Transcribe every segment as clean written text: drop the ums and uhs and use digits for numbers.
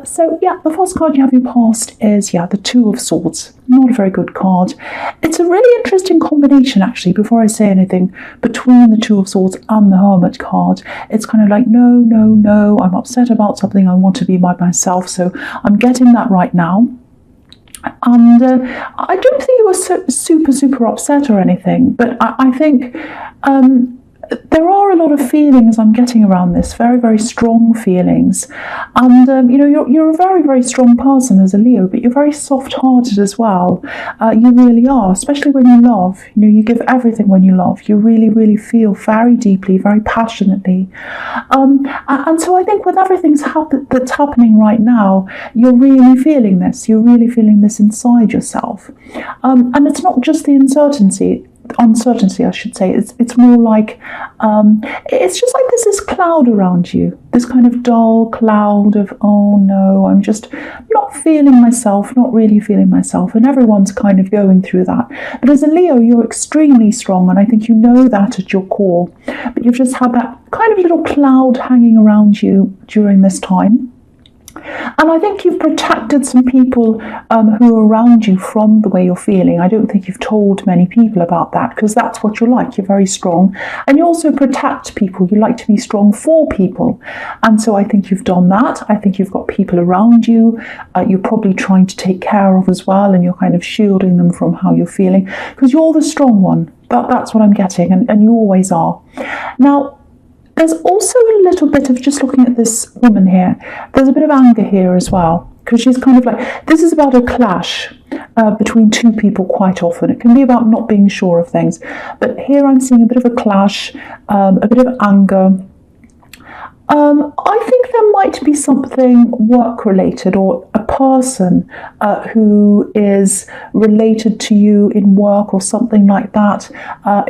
So yeah, the first card you have in your past is, yeah, the Two of Swords. Not a very good card. It's a really interesting combination, actually, before I say anything, between the Two of Swords and the Hermit card. It's kind of like, no, no, no, I'm upset about something, I want to be by myself, so I'm getting that right now. And I don't think it was super upset or anything, but I think there are a lot of feelings I'm getting around this, very strong feelings. And you're a very strong person as a Leo, but you're very soft-hearted as well. You really are, especially when you love. You give everything when you love. You really feel very deeply, very passionately. And so I think with everything that's happening right now, you're really feeling this. You're really feeling this inside yourself. And it's not just the uncertainty, I should say. It's more like it's just like there's this cloud around you, this kind of dull cloud of, oh no, I'm just not feeling myself, not really feeling myself, and everyone's kind of going through that. But as a Leo, you're extremely strong, and I think you know that at your core, but you've just had that kind of little cloud hanging around you during this time. And I think you've protected some people who are around you from the way you're feeling. I don't think you've told many people about that, because that's what you're like. You're very strong. And you also protect people. You like to be strong for people. And so I think you've done that. I think you've got people around you you're probably trying to take care of as well, and you're kind of shielding them from how you're feeling, because you're the strong one. That's what I'm getting, and you always are. Now, there's also a little bit of, just looking at this woman here, there's a bit of anger here as well, because she's kind of like, this is about a clash between two people quite often. It can be about not being sure of things. But here I'm seeing a bit of a clash, a bit of anger. I think there might be something work-related, or a person who is related to you in work or something like that.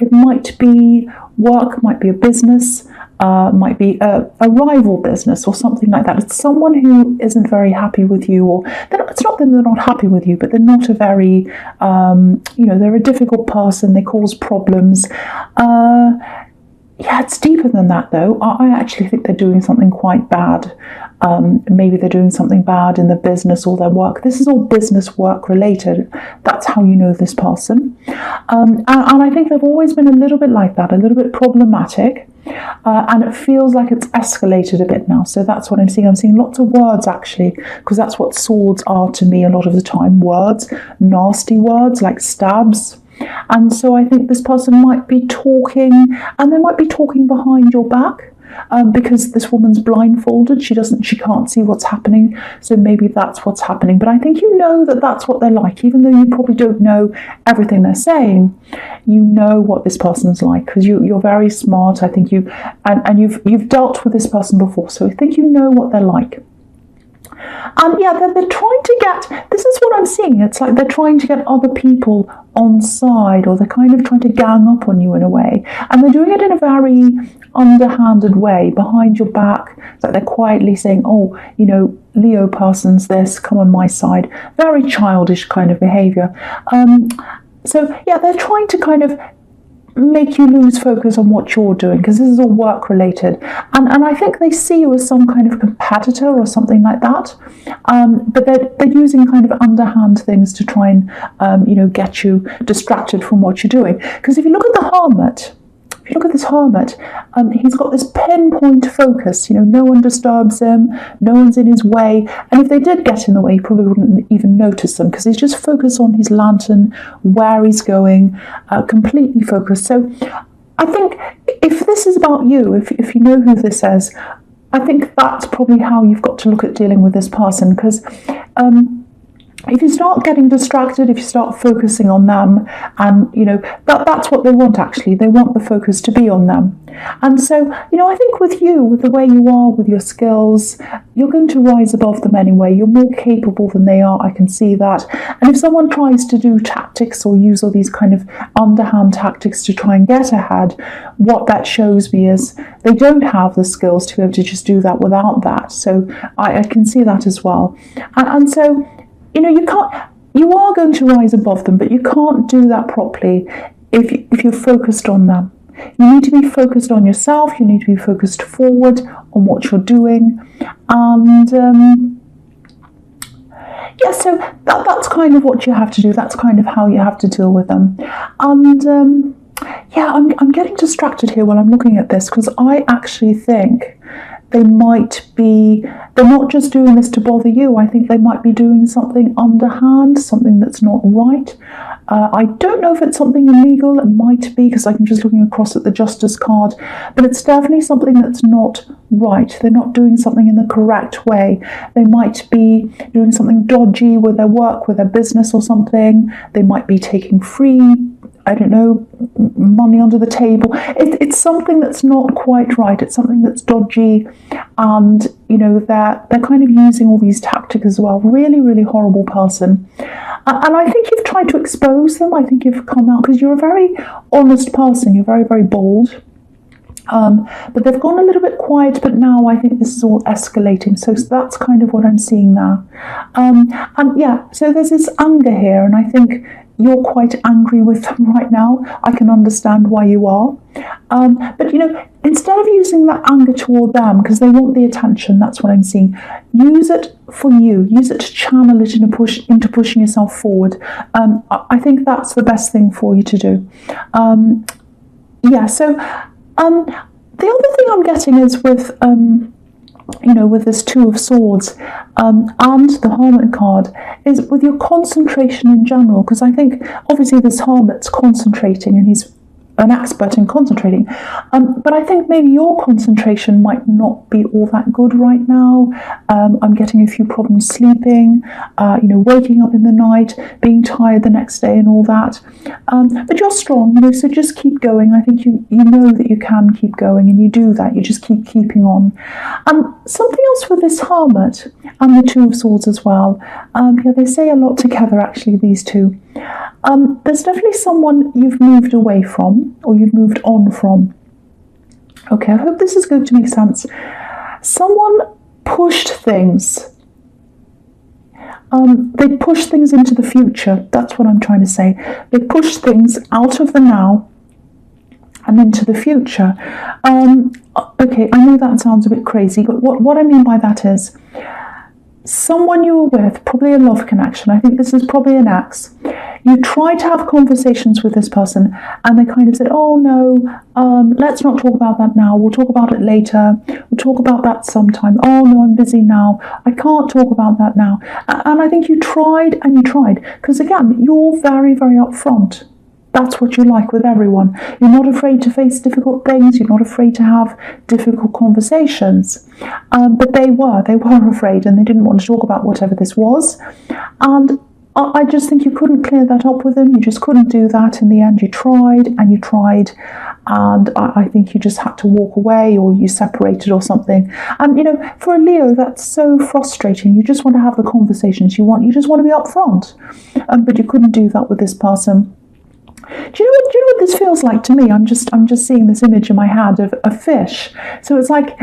It might be work, might be a business, might be a rival business or something like that. It's someone who isn't very happy with you, or it's not that they're not happy with you, but they're not a very, they're a difficult person, they cause problems. Yeah, it's deeper than that, though. I actually think they're doing something quite bad. Maybe they're doing something bad in their business or their work. This is all business work related. That's how you know this person. And I think they've always been a little bit like that, a little bit problematic. And it feels like it's escalated a bit now. So that's what I'm seeing. I'm seeing lots of words, actually, because that's what swords are to me a lot of the time. Words, nasty words like stabs. And so I think this person might be talking, and they might be talking behind your back, because this woman's blindfolded. She can't see what's happening. So maybe that's what's happening. But I think you know that that's what they're like, even though you probably don't know everything they're saying. You know what this person's like, because you're very smart. I think you've dealt with this person before, so I think you know what they're like. And yeah, they're trying to get, this is what I'm seeing, it's like they're trying to get other people on side, or they're kind of trying to gang up on you in a way. And they're doing it in a very underhanded way, behind your back. It's like they're quietly saying, oh, Leo person's this, come on my side. Very childish kind of behaviour. So yeah, they're trying to kind of make you lose focus on what you're doing, because this is all work related, and I think they see you as some kind of competitor or something like that, but they're using kind of underhand things to try and get you distracted from what you're doing. Because if you look at the Hermit, if you look at this Hermit, he's got this pinpoint focus. No one disturbs him, no one's in his way, and if they did get in the way, he probably wouldn't even notice them, because he's just focused on his lantern, where he's going, completely focused. So I think if this is about you, if you know who this is, I think that's probably how you've got to look at dealing with this person, because if you start getting distracted, if you start focusing on them, and that's what they want, actually. They want the focus to be on them. And so, I think with you, with the way you are, with your skills, you're going to rise above them anyway. You're more capable than they are, I can see that. And if someone tries to do tactics or use all these kind of underhand tactics to try and get ahead, what that shows me is they don't have the skills to be able to just do that without that. So I can see that as well. And so, you are going to rise above them, but you can't do that properly if you're focused on them. You need to be focused on yourself, you need to be focused forward on what you're doing, and yeah, so that's kind of what you have to do. That's kind of how you have to deal with them. And yeah, I'm getting distracted here while I'm looking at this, because I actually think they're not just doing this to bother you. I think they might be doing something underhand, something that's not right. I don't know if it's something illegal. It might be, because I'm just looking across at the justice card, but it's definitely something that's not right. They're not doing something in the correct way. They might be doing something dodgy with their work, with their business or something. They might be taking free, I don't know, money under the table. It's something that's not quite right. It's something that's dodgy, and they're kind of using all these tactics as well. Really, really horrible person. And I think you've tried to expose them. I think you've come out, because you're a very honest person. You're very, very bold. But they've gone a little bit quiet, but now I think this is all escalating. So that's kind of what I'm seeing now. And yeah, so there's this anger here, and I think you're quite angry with them right now. I can understand why you are. But instead of using that anger toward them, because they want the attention, that's what I'm seeing, use it for you. Use it to channel it into pushing yourself forward. I think that's the best thing for you to do. Yeah, so the other thing I'm getting is with with this Two of Swords and the Hermit card, is with your concentration in general, because I think obviously this Hermit's concentrating and he's an expert in concentrating, but I think maybe your concentration might not be all that good right now. I'm getting a few problems sleeping, waking up in the night, being tired the next day and all that, but you're strong, so just keep going. I think you know that you can keep going, and you do that. You just keeping on. Something else with this Hermit and the Two of Swords as well, yeah, they say a lot together actually, these two. There's definitely someone you've moved away from, or you've moved on from. Okay, I hope this is going to make sense. Someone pushed things. They pushed things into the future. That's what I'm trying to say. They pushed things out of the now and into the future. Okay, I know that sounds a bit crazy, but what I mean by that is, someone you were with, probably a love connection, I think this is probably an ex, you tried to have conversations with this person, and they kind of said, oh no, let's not talk about that now, we'll talk about it later, we'll talk about that sometime, oh no, I'm busy now, I can't talk about that now. And I think you tried and you tried, because again, you're very, very upfront. That's what you like with everyone. You're not afraid to face difficult things. You're not afraid to have difficult conversations. But they were afraid, and they didn't want to talk about whatever this was. And I just think you couldn't clear that up with them. You just couldn't do that. In the end, you tried and you tried. And I think you just had to walk away, or you separated or something. And, for a Leo, that's so frustrating. You just want to have the conversations you just want to be upfront. But you couldn't do that with this person. Do you know what this feels like to me? I'm just seeing this image in my head of a fish. So it's like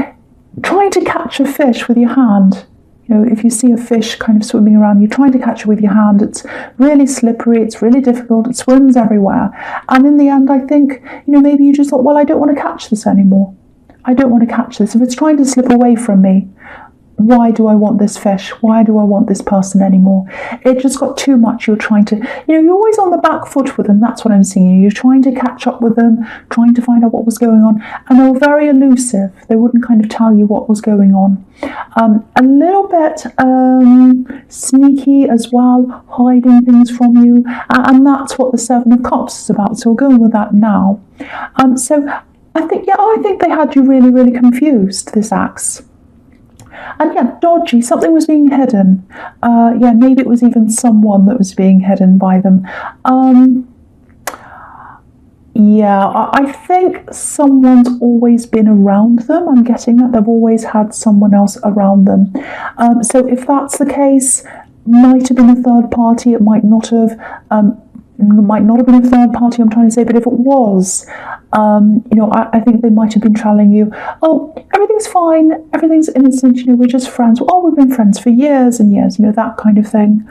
trying to catch a fish with your hand. If you see a fish kind of swimming around, you're trying to catch it with your hand. It's really slippery, it's really difficult, it swims everywhere. And in the end, I think, maybe you just thought, well, I don't want to catch this anymore. I don't want to catch this. If it's trying to slip away from me, why do I want this fish? Why do I want this person anymore? It just got too much. You're trying to, you're always on the back foot with them. That's what I'm seeing. You're trying to catch up with them, trying to find out what was going on. And they were very elusive. They wouldn't kind of tell you what was going on. A little bit sneaky as well, hiding things from you. And that's what the Seven of Cups is about. So we'll go with that now. So I think they had you really, really confused, this axe. And yeah, dodgy, something was being hidden. Yeah, maybe it was even someone that was being hidden by them. Yeah, I think someone's always been around them. I'm getting that they've always had someone else around them. So if that's the case, might have been a third party, it might not have been a third party, I'm trying to say, but if it was, I think they might have been telling you, oh, everything's fine, everything's innocent, we're just friends. Oh, we've been friends for years and years, that kind of thing.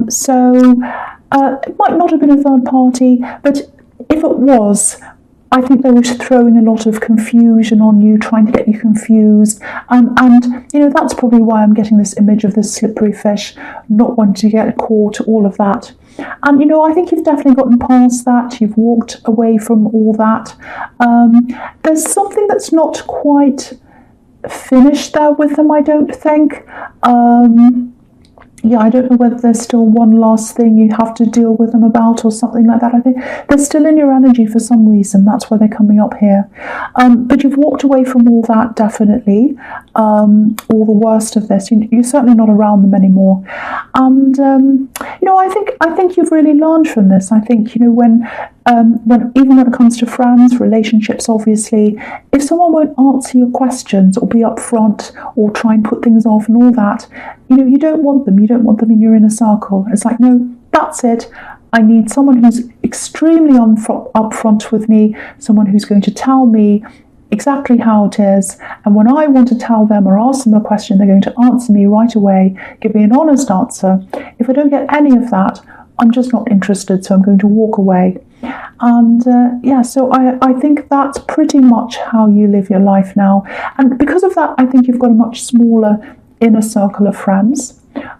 So it might not have been a third party, but if it was, I think they were throwing a lot of confusion on you, trying to get you confused. And that's probably why I'm getting this image of this slippery fish, not wanting to get caught, all of that. And, I think you've definitely gotten past that. You've walked away from all that. There's something that's not quite finished there with them, I don't think. I don't know whether there's still one last thing you have to deal with them about or something like that. I think they're still in your energy for some reason. That's why they're coming up here. But you've walked away from all that, definitely. All the worst of this. You're certainly not around them anymore. And, I think you've really learned from this. I think, when even when it comes to friends, relationships, obviously, if someone won't answer your questions or be upfront or try and put things off and all that, you don't want them. You don't want them in your inner circle. It's like, no, that's it. I need someone who's extremely upfront with me, someone who's going to tell me exactly how it is. And when I want to tell them or ask them a question, they're going to answer me right away, give me an honest answer. If I don't get any of that, I'm just not interested, so I'm going to walk away. And so I think that's pretty much how you live your life now. And because of that, I think you've got a much smaller inner circle of friends.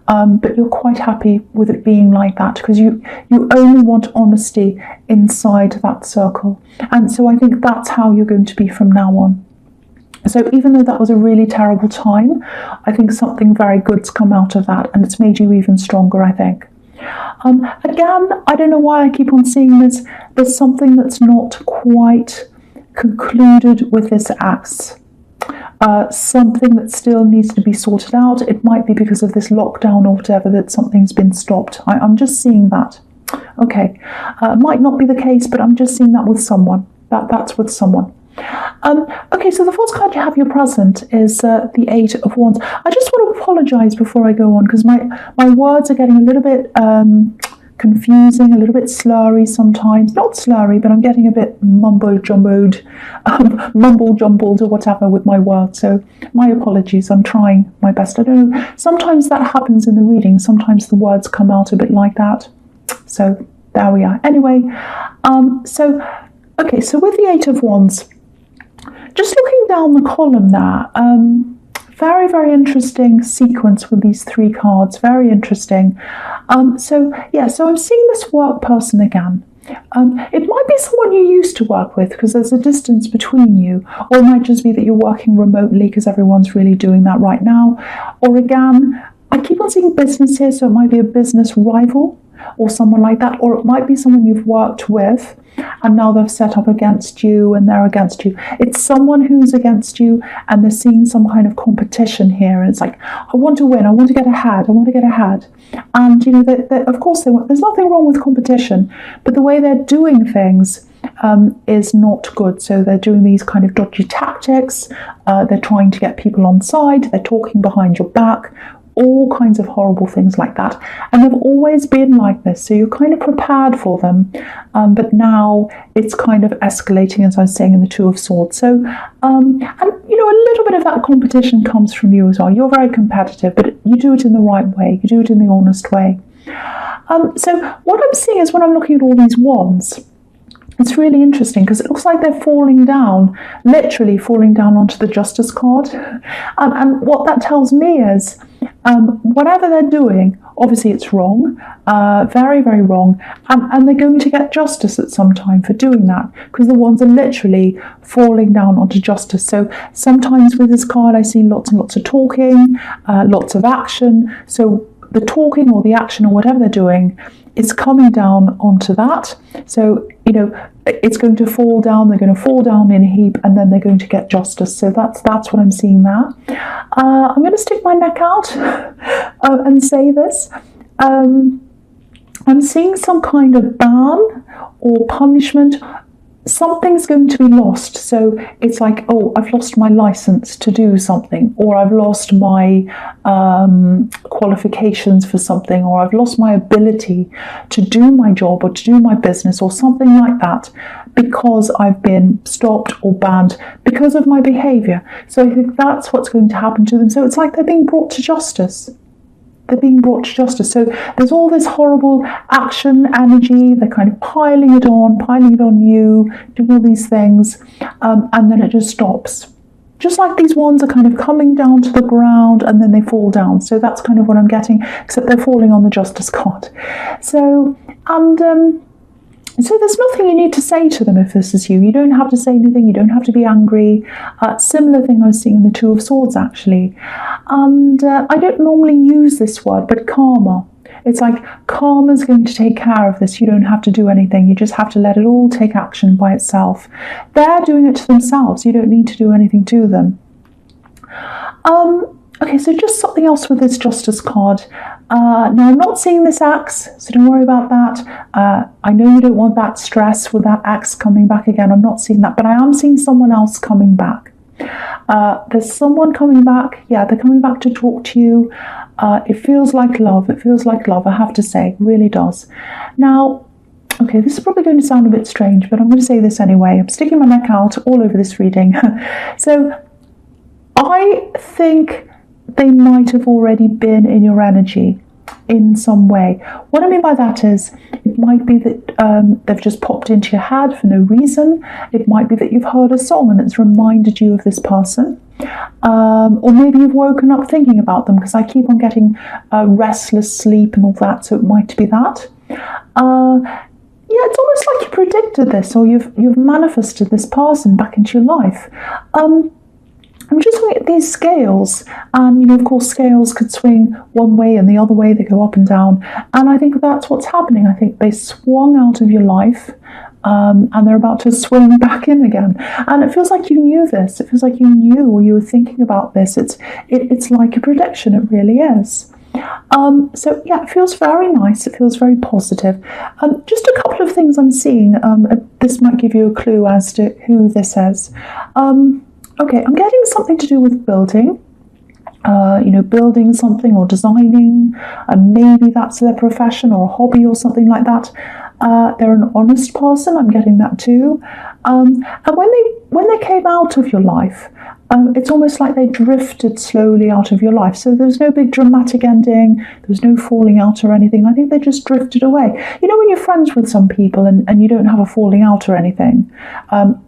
But you're quite happy with it being like that because you only want honesty inside that circle. And so I think that's how you're going to be from now on. So even though that was a really terrible time, I think something very good's come out of that, and it's made you even stronger, I think. Again, I don't know why I keep on seeing this. There's something that's not quite concluded with this axe. Something that still needs to be sorted out. It might be because of this lockdown or whatever that something's been stopped. I'm just seeing that. Okay, might not be the case, but I'm just seeing that with someone. That's with someone. Okay, so the first card you have your present is the Eight of Wands. I just want to apologise before I go on because my words are getting a little bit confusing, a little bit slurry sometimes. Not slurry, but I'm getting a bit mumble-jumbled or whatever with my words. So my apologies, I'm trying my best. I don't know, sometimes that happens in the reading. Sometimes the words come out a bit like that. So there we are. Anyway, so with the Eight of Wands, just looking down the column there, very, very interesting sequence with these three cards. Very interesting. So I'm seeing this work person again. It might be someone you used to work with because there's a distance between you, or it might just be that you're working remotely because everyone's really doing that right now. Or again, I keep on seeing business here, so it might be a business rival or someone like that, or it might be someone you've worked with and now they've set up against you and they're against you. It's someone who's against you and they're seeing some kind of competition here, and it's like, I want to win, I want to get ahead. And of course there's nothing wrong with competition, but the way they're doing things is not good. So they're doing these kind of dodgy tactics, they're trying to get people on side, they're talking behind your back, all kinds of horrible things like that. And they've always been like this, so you're kind of prepared for them. But now it's kind of escalating, as I was saying, in the Two of Swords. So, and a little bit of that competition comes from you as well. You're very competitive, but you do it in the right way. You do it in the honest way. So what I'm seeing is when I'm looking at all these wands, it's really interesting because it looks like they're falling down, literally falling down onto the Justice card. And what that tells me is whatever they're doing, obviously it's wrong, very, very wrong, and they're going to get justice at some time for doing that because the wands are literally falling down onto justice. So sometimes with this card I see lots and lots of talking, lots of action. So the talking or the action or whatever they're doing is coming down onto that. So, it's going to fall down, they're going to fall down in a heap, and then they're going to get justice. So that's what I'm seeing there. I'm going to stick my neck out and say this. I'm seeing some kind of ban or punishment. Something's going to be lost. So it's like, oh, I've lost my license to do something, or I've lost my qualifications for something, or I've lost my ability to do my job or to do my business or something like that because I've been stopped or banned because of my behaviour. So I think that's what's going to happen to them. So it's like they're being brought to justice. they're being brought to justice. So there's all this horrible action energy. They're kind of piling it on you, doing all these things, and then it just stops. Just like these ones are kind of coming down to the ground and then they fall down. So that's kind of what I'm getting, except they're falling on the justice card. So, and so there's nothing you need to say to them if this is you. You don't have to say anything. You don't have to be angry. Similar thing I was seeing in the Two of Swords, actually. And I don't normally use this word, but karma. It's like karma's going to take care of this. You don't have to do anything. You just have to let it all take action by itself. They're doing it to themselves. You don't need to do anything to them. Okay, so just something else with this Justice card. Now, I'm not seeing this axe, so don't worry about that. I know you don't want that stress with that axe coming back again. I'm not seeing that, but I am seeing someone else coming back. There's someone coming back. Yeah, they're coming back to talk to you. It feels like love. It feels like love, I have to say. It really does. Now, okay, this is probably going to sound a bit strange, but I'm going to say this anyway. I'm sticking my neck out all over this reading. So, I think they might have already been in your energy in some way. What I mean by that is, it might be that they've just popped into your head for no reason. It might be that you've heard a song and it's reminded you of this person. Or maybe you've woken up thinking about them, because I keep on getting restless sleep and all that, so it might be that. Yeah, it's almost like you predicted this, or you've manifested this person back into your life. I'm just looking at these scales, and of course scales could swing one way and the other way, they go up and down, and I think that's what's happening. I think they swung out of your life, and they're about to swing back in again, and it feels like you knew this. It feels like you knew, or you were thinking about this. It's like a prediction. It really is. So yeah, it feels very nice. It feels very positive. Just a couple of things I'm seeing. This might give you a clue as to who this is. Okay, I'm getting something to do with building, building something or designing, and maybe that's their profession or a hobby or something like that. They're an honest person, I'm getting that too. And when they came out of your life, it's almost like they drifted slowly out of your life. So there's no big dramatic ending, there was no falling out or anything. I think they just drifted away. When you're friends with some people and you don't have a falling out or anything,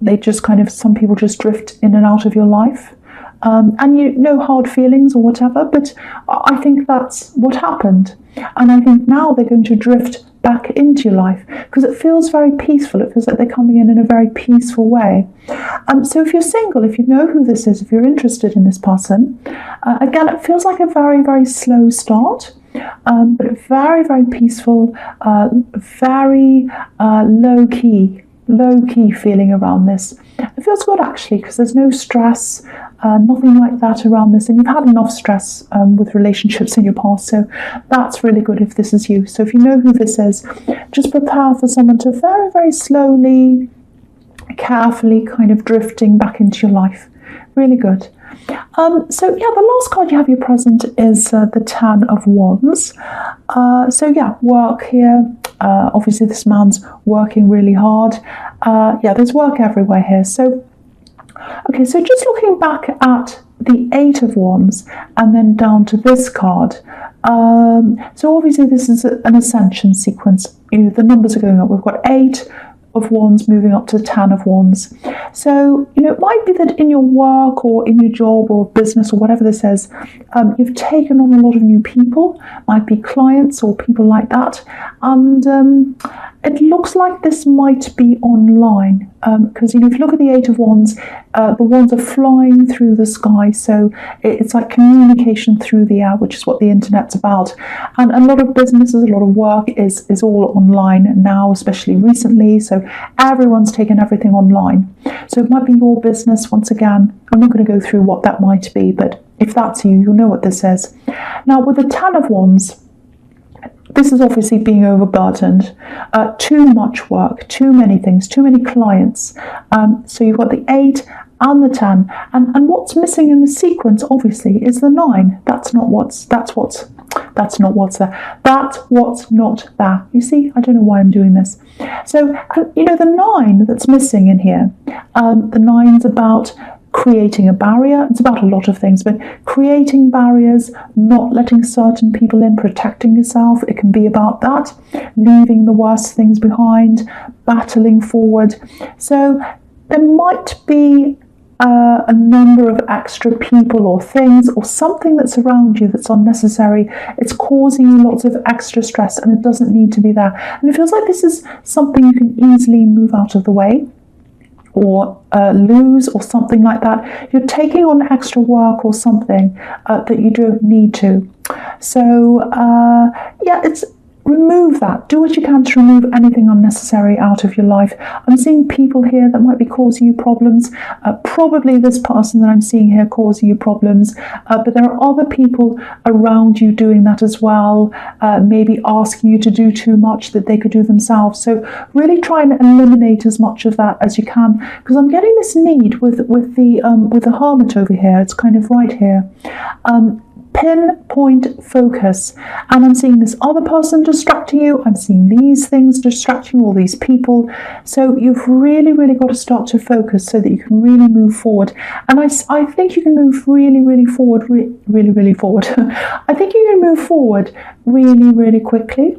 they just some people just drift in and out of your life. And no hard feelings or whatever, but I think that's what happened. And I think now they're going to drift back into your life, because it feels very peaceful. It feels like they're coming in a very peaceful way. So if you're single, if you know who this is, if you're interested in this person, again, it feels like a very, very slow start, but very, very peaceful, very low-key feeling around this. It feels good, actually, because there's no stress, nothing like that around this, and you've had enough stress with relationships in your past, so that's really good if this is you. So if you know who this is, just prepare for someone to very, very slowly, carefully kind of drifting back into your life. Really good. So yeah, the last card you have your present is the Ten of Wands. So yeah, work here. Obviously this man's working really hard. Yeah, there's work everywhere here. So, okay, so just looking back at the Eight of Wands and then down to this card. So obviously this is an ascension sequence. The numbers are going up. We've got 8 of Wands moving up to 10 of Wands. So, it might be that in your work or in your job or business or whatever this is, you've taken on a lot of new people, might be clients or people like that. And it looks like this might be online, because if you look at the Eight of Wands, the wands are flying through the sky, so it's like communication through the air, which is what the internet's about. And a lot of businesses, a lot of work is all online now, especially recently, so everyone's taken everything online. So it might be your business. Once again, I'm not going to go through what that might be, but if that's you, you'll know what this is. Now with the Ten of Wands, this is obviously being overburdened, too much work, too many things, too many clients. So you've got the 8 and the 10, and what's missing in the sequence, obviously, is the 9. That's not what's there. That's what's not there. You see, I don't know why I'm doing this. So, the 9 that's missing in here, the 9's about creating a barrier. It's about a lot of things, but creating barriers, not letting certain people in, protecting yourself. It can be about that, leaving the worst things behind, battling forward. So there might be a number of extra people or things or something that's around you that's unnecessary. It's causing you lots of extra stress, and it doesn't need to be there. And it feels like this is something you can easily move out of the way or lose or something like that. You're taking on extra work or something that you don't need to. So it's remove that. Do what you can to remove anything unnecessary out of your life. I'm seeing people here that might be causing you problems. Probably this person that I'm seeing here causing you problems, but there are other people around you doing that as well, maybe asking you to do too much that they could do themselves. So really try and eliminate as much of that as you can, because I'm getting this need with the hermit over here. It's kind of right here. Pinpoint focus, and I'm seeing this other person distracting you. I'm seeing these things distracting you, all these people. So you've really got to start to focus so that you can really move forward. And I think you can move really forward, really forward. I think you can move forward really quickly.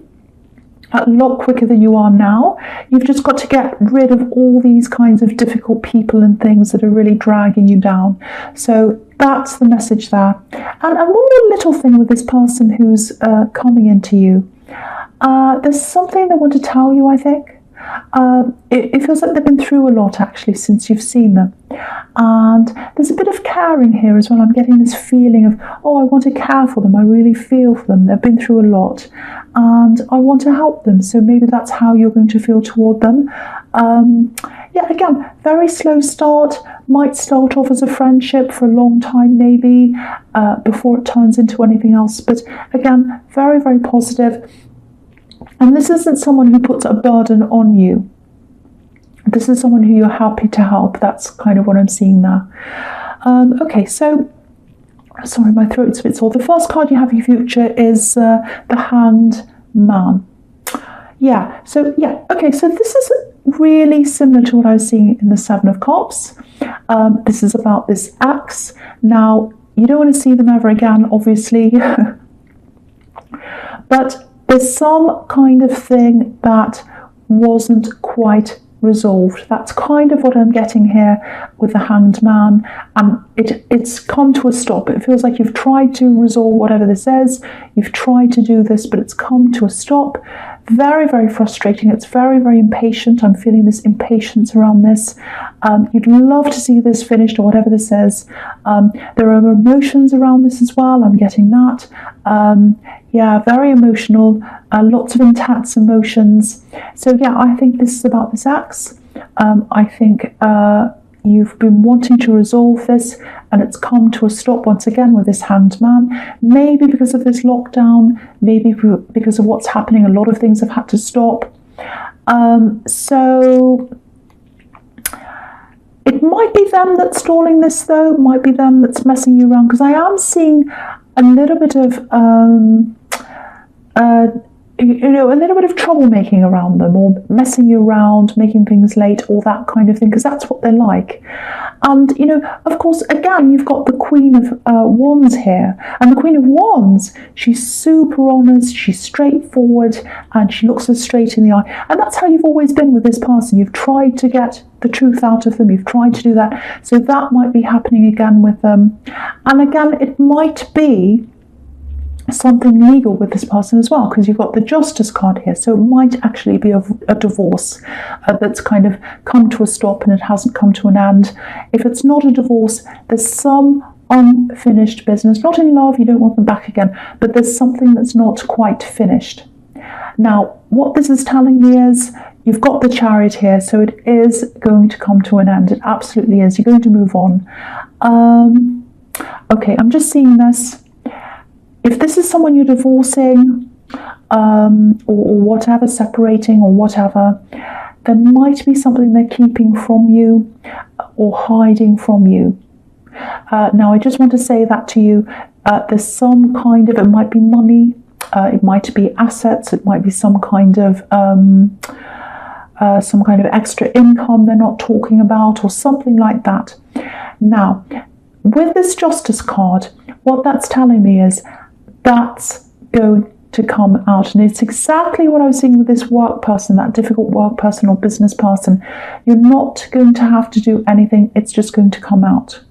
A lot quicker than you are now. You've just got to get rid of all these kinds of difficult people and things that are really dragging you down. So that's the message there. And one more little thing with this person who's coming into you. There's something they want to tell you, I think. It feels like they've been through a lot actually since you've seen them, and there's a bit of caring here as well. I'm getting this feeling of, oh, I want to care for them, I really feel for them, they've been through a lot and I want to help them. So maybe that's how you're going to feel toward them. Again, very slow start, might start off as a friendship for a long time maybe, before it turns into anything else, but again, very positive. And this isn't someone who puts a burden on you. This is someone who you're happy to help. That's kind of what I'm seeing there. Okay, so, sorry, my throat's a bit sore. The first card you have in your future is the Hanged Man. Okay, so this is really similar to what I was seeing in the Seven of Cups. This is about this ex. Now, you don't want to see them ever again, obviously. But there's some kind of thing that wasn't quite resolved. That's kind of what I'm getting here with the Hanged Man. And it's come to a stop. It feels like you've tried to resolve whatever this is. You've tried to do this, but it's come to a stop. Very frustrating. It's very impatient. I'm feeling this impatience around this. You'd love to see this finished or whatever this is. There are emotions around this as well. I'm getting that. Very emotional. Lots of intense emotions. So I think this is about this ex. I think you've been wanting to resolve this, and it's come to a stop once again with this Hanged Man. Maybe because of this lockdown, maybe because of what's happening, a lot of things have had to stop. So it might be them that's stalling this though, it might be them that's messing you around, because I am seeing a little bit of a little bit of troublemaking around them, or messing you around, making things late, all that kind of thing, because that's what they're like. And, of course, again, you've got the Queen of Wands here. And the Queen of Wands, she's super honest, she's straightforward, and she looks us straight in the eye. And that's how you've always been with this person. You've tried to get the truth out of them. You've tried to do that. So that might be happening again with them. And again, it might be something legal with this person as well, because you've got the Justice card here. So it might actually be a divorce that's kind of come to a stop and it hasn't come to an end. If it's not a divorce, there's some unfinished business. Not in love, you don't want them back again, but there's something that's not quite finished. Now, what this is telling me is you've got the Chariot here, so it is going to come to an end. It absolutely is. You're going to move on. Okay, I'm just seeing this. If this is someone you're divorcing, or whatever, separating or whatever, there might be something they're keeping from you or hiding from you. Now, I just want to say that to you. There's some kind of, it might be money, it might be assets, it might be some kind of some kind of extra income they're not talking about, or something like that. Now, with this Justice card, what that's telling me is that's going to come out, and it's exactly what I was seeing with this work person, that difficult work person or business person. You're not going to have to do anything, it's just going to come out.